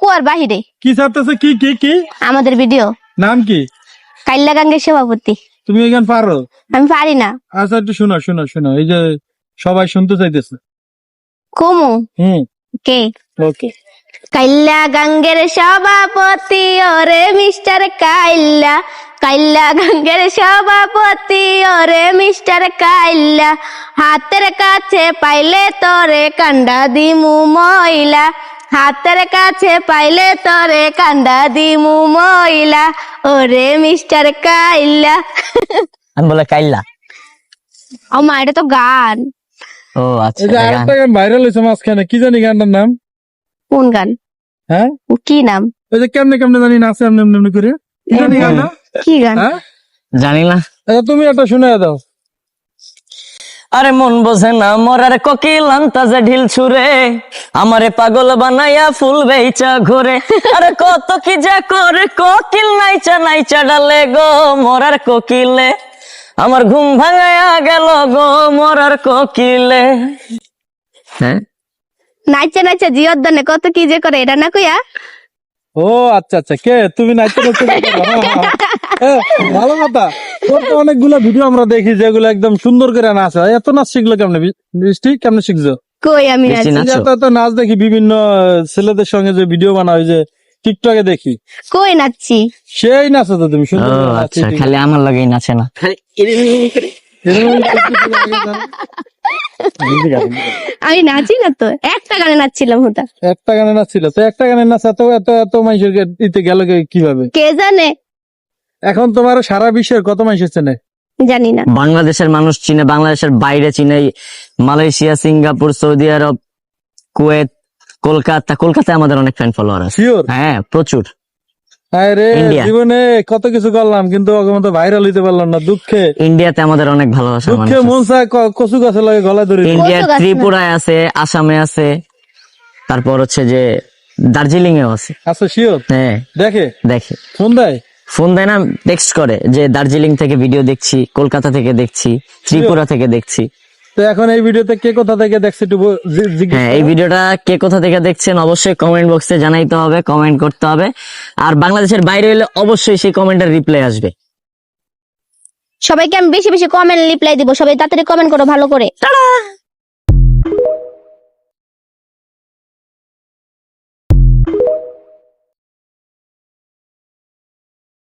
কুয়ার বাহিরে। কি ছাড়তেছে? কি কি কি আমাদের ভিডিও নাম কি? কাইল্লা গাঙ্গের সভাপতি। তুমি এখানে পারো? আমি পারি না। আচ্ছা একটু শোনো শোনো শোনো, এই যে সবাই শুনতে চাইতেছে। কুমু হুম, কে? ওকে। কাইল্লা গাঙ্গের সভাপতি ওরে মিস্টার কাইল্লা, কাইল্লা গাঙ্গের সভাপতি ওরে মিস্টার কাইল্লা, হাতের কাছে পাইলে তোরে কান্ডা দিমু ময়লা, হাতের কাছে পাইলে তোরে কান্ডা দিমু ময়লা, ওরে মিস্টার কাইল্লা। আমি বলে কাইল্লা। ও মা, এটা তো গান। ও আচ্ছা, এই যে আরেকটা গান ভাইরাল হয়েছে মাঝখানে, কি জানি গানটার নাম? কোন গান? হ্যাঁ, ও কি নাম? ওই যে কেমনে কেমনে জানি নাচে এমনি এমনি এমনি করে, কি জানি গানটা? কি গান? হ্যাঁ, জানি না। আচ্ছা তুমি একটা শুনে দাও। আরে মন বোঝে না মরার কোকিল আন্তাজে ঢিল ছুরে, আমারে পাগল বানাইয়া ফুল বেচা ঘুরে। আরে কত কি যা করে কোকিল নাইচা নাইচা ডালে গো মরার কোকিলে, আমার ঘুম ভাঙায়া গেল গো মরার কোকিলে। হ্যাঁ, নাচে নাচে জিয়দানে কত কি যে করে, এটা না কইয়া? ও আচ্ছা আচ্ছা, কে তুমি? নাচতে নাচতে ভালো কথা। তোর তো অনেকগুলো ভিডিও আমরা দেখি যেগুলো একদম সুন্দর করে নাচ হয়। এত নাচ শিখলো কেমনে বৃষ্টি? কেমনে শিখছো? কই আমি বেশি নাচি? নাচো? এত নাচ দেখি বিভিন্ন ছেলেদের সঙ্গে যে ভিডিও বানাও, ওই যে টিকটকে দেখি, কই নাচছি? সেই নাচো তো তুমি ও সুন্দর করে নাচ আচ্ছা, শিখে। খালি আমার লাগেই নাচে না। আমি নাচি না তো, একটা গানে নাচছিলাম হুতা। একটা গানে নাচছিল তো, একটা গানে নাচ এত এত এত মানুষের দিতে গেল কিভাবে? কে জানে? এখন তোমার সারা বিশ্বের কত মানুষের চেনে? জানি না। বাংলাদেশের মানুষ চিনে, বাংলাদেশের বাইরে চিনে, মালয়েশিয়া, সিঙ্গাপুর, সৌদি আরব, কুয়েত, কলকাতা। কলকাতায় আমাদের অনেক ফ্যান ফলোয়ার আছে। শিওর? হ্যাঁ, প্রচুর। আরে ইন্ডিয়া। জীবনে কত কিছু করলাম কিন্তু ওকে মতো ভাইরাল হইতে পারলাম না। দুঃখে ইন্ডিয়াতে আমাদের অনেক ভালোবাসা মানুষ দুঃখে আছে। মন চায় কচু গাছে লাগে গলায় ধরে। ইন্ডিয়ার কত গাছ না? ত্রিপুরায় আছে, আসামে আছে, তারপর হচ্ছে যে দার্জিলিং এও আছে। আচ্ছা শিওর? হ্যাঁ, দেখে দেখে। ফোন দেয়? ফোন দেয় না, টেক্সট করে যে দার্জিলিং থেকে ভিডিও দেখছি, কলকাতা থেকে দেখছি, ত্রিপুরা থেকে দেখছি। তো এখন এই ভিডিওতে কে কোথা থেকে দেখছে একটু জিজ্ঞেস হ্যাঁ, এই করো। ভিডিওটা কে কোথা থেকে দেখছেন অবশ্যই কমেন্ট বক্সে জানাইতে হবে, কমেন্ট করতে হবে। আর বাংলাদেশের বাইরে হলে অবশ্যই সেই কমেন্টের রিপ্লাই আসবে। সবাইকে আমি বেশি বেশি কমেন্ট রিপ্লাই দিব, সবাই তাড়াতাড়ি কমেন্ট করো ভালো করে।